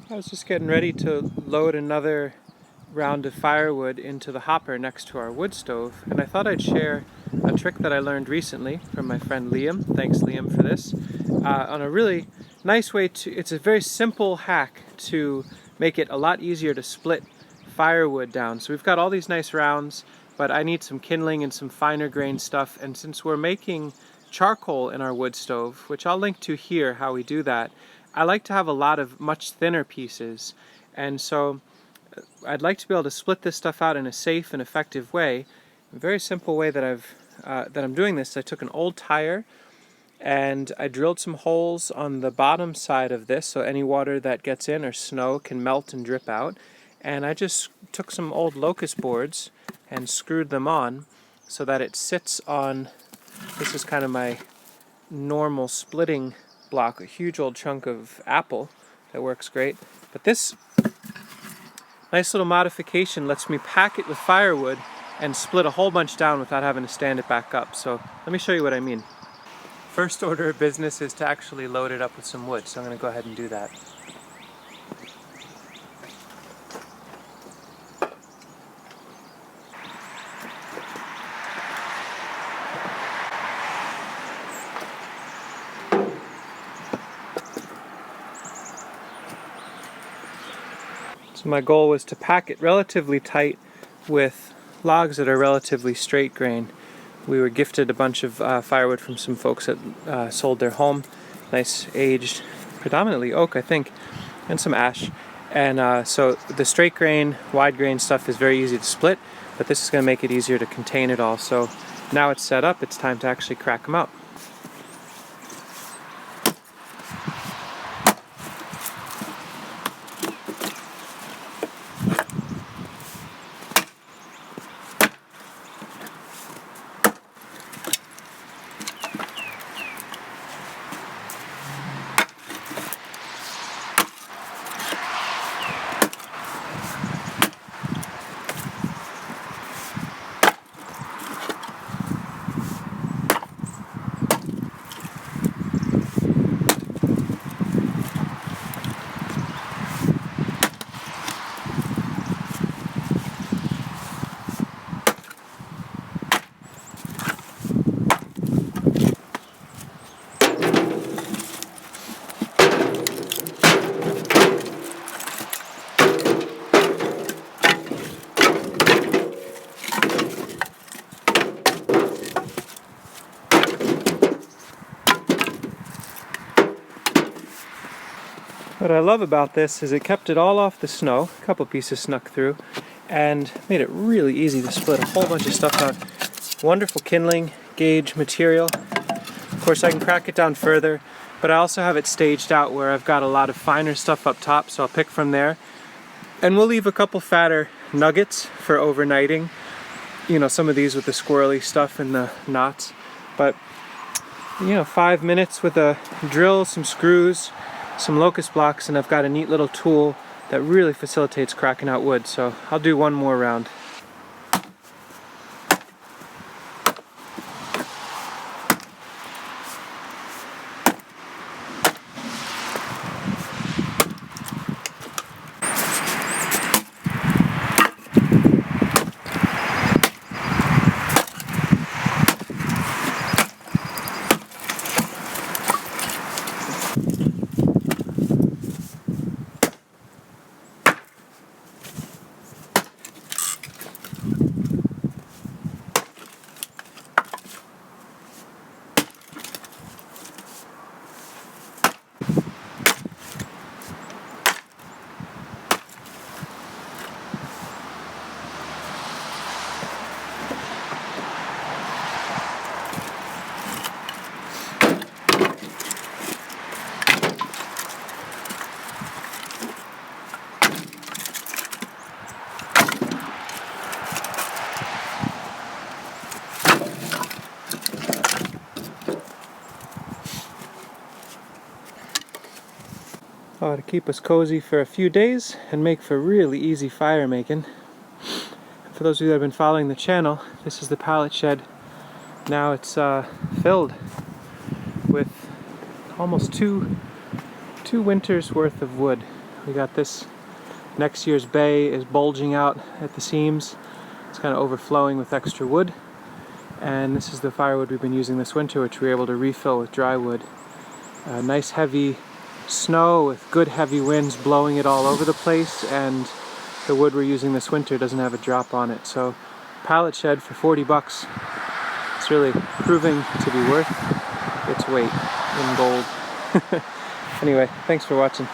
I was just getting ready to load another round of firewood into the hopper next to our wood stove, and I thought I'd share a trick that I learned recently from my friend Liam. Thanks, Liam, for this. On a really nice way it's a very simple hack to make it a lot easier to split firewood down. So we've got all these nice rounds, but I need some kindling and some finer grain stuff, and since we're making charcoal in our wood stove, which I'll link to here how we do that, I like to have a lot of much thinner pieces, and so I'd like to be able to split this stuff out in a safe and effective way. A very simple way that I'm doing this, I took an old tire and I drilled some holes on the bottom side of this so any water that gets in or snow can melt and drip out. And I just took some old locust boards and screwed them on so that it sits on, this is kind of my normal splitting block, a huge old chunk of apple that works great. But this nice little modification lets me pack it with firewood and split a whole bunch down without having to stand it back up. So let me show you what I mean. First order of business is to actually load it up with some wood, so I'm going to go ahead and do that. So my goal was to pack it relatively tight with logs that are relatively straight grain. We were gifted a bunch of firewood from some folks that sold their home. Nice aged, predominantly oak I think, and some ash. And so the straight grain, wide grain stuff is very easy to split, but this is going to make it easier to contain it all. So now it's set up, it's time to actually crack them out. What I love about this is it kept it all off the snow, a couple pieces snuck through, and made it really easy to split a whole bunch of stuff out. Wonderful kindling gauge material. Of course I can crack it down further, but I also have it staged out where I've got a lot of finer stuff up top, so I'll pick from there. And we'll leave a couple fatter nuggets for overnighting. You know, some of these with the squirrely stuff and the knots. But, 5 minutes with a drill, some screws, some locust blocks, and I've got a neat little tool that really facilitates cracking out wood. So I'll do one more round. To keep us cozy for a few days and make for really easy fire making. For those of you that have been following the channel, this is the pallet shed. Now it's filled with almost two winters worth of wood. We got this. Next year's bay is bulging out at the seams. It's kind of overflowing with extra wood. And this is the firewood we've been using this winter, which we were able to refill with dry wood. Nice heavy snow with good heavy winds blowing it all over the place, and the wood we're using this winter doesn't have a drop on it. So pallet shed for 40 bucks. It's really proving to be worth its weight in gold. Anyway, thanks for watching.